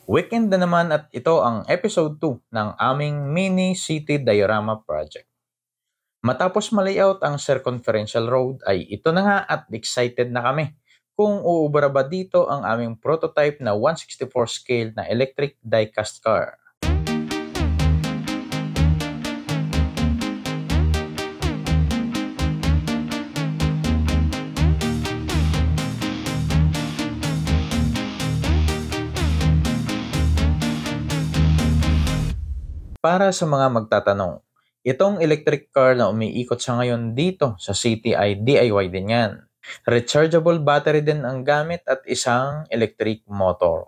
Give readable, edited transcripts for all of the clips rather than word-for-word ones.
Weekend na naman at ito ang episode 2 ng aming mini city diorama project. Matapos ma-layout ang circumferential road ay ito na nga at excited na kami kung uubra ba dito ang aming prototype na 1/64 scale na electric die-cast car. Para sa mga magtatanong, itong electric car na umiikot sa ngayon dito sa city ay DIY din yan. Rechargeable battery din ang gamit at isang electric motor.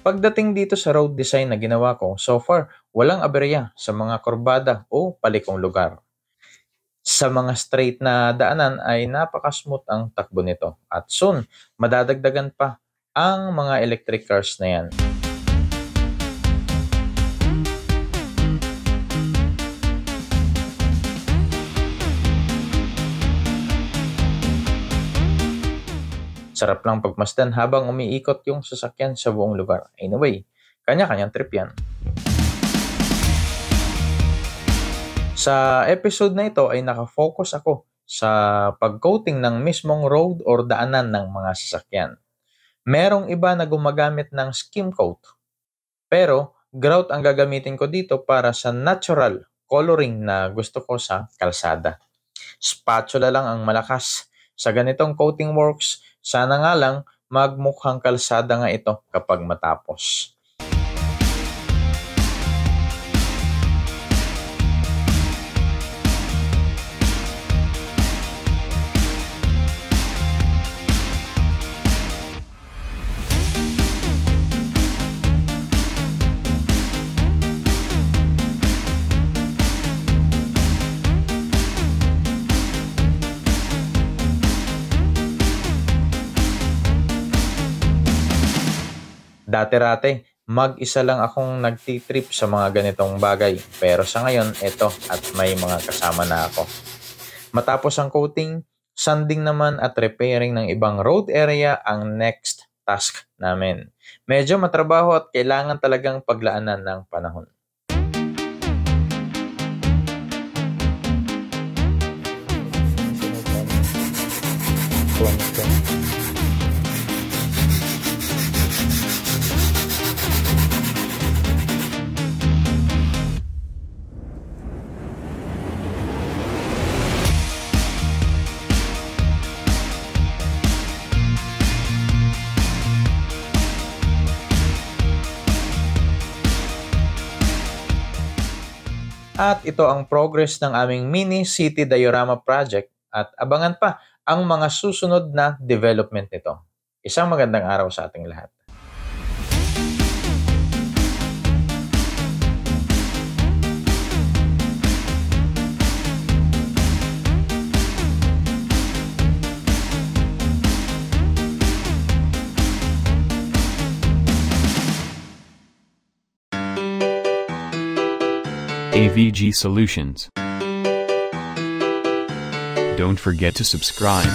Pagdating dito sa road design na ginawa ko, so far, walang aberya sa mga kurbada o palikong lugar. Sa mga straight na daanan ay napaka-smooth ang takbo nito. At soon, madadagdagan pa ang mga electric cars na yan. Sarap lang pagmasdan habang umiikot yung sasakyan sa buong lugar. Anyway, kanya-kanyang trip yan. Sa episode na ito ay nakafocus ako sa pag-coating ng mismong road or daanan ng mga sasakyan. Merong iba na gumagamit ng skim coat. Pero, grout ang gagamitin ko dito para sa natural coloring na gusto ko sa kalsada. Spatula lang ang malakas sa ganitong coating works. Sana nga lang magmukhang kalsada nga ito kapag matapos. Dati-rate, mag-isa lang akong nagtitrip sa mga ganitong bagay. Pero sa ngayon, eto at may mga kasama na ako. Matapos ang coating, sanding naman at repairing ng ibang road area ang next task namin. Medyo matrabaho at kailangan talagang paglaanan ng panahon. At ito ang progress ng aming mini city diorama project at abangan pa ang mga susunod na development nito. Isang magandang araw sa ating lahat. AVG Solutions. Don't forget to subscribe.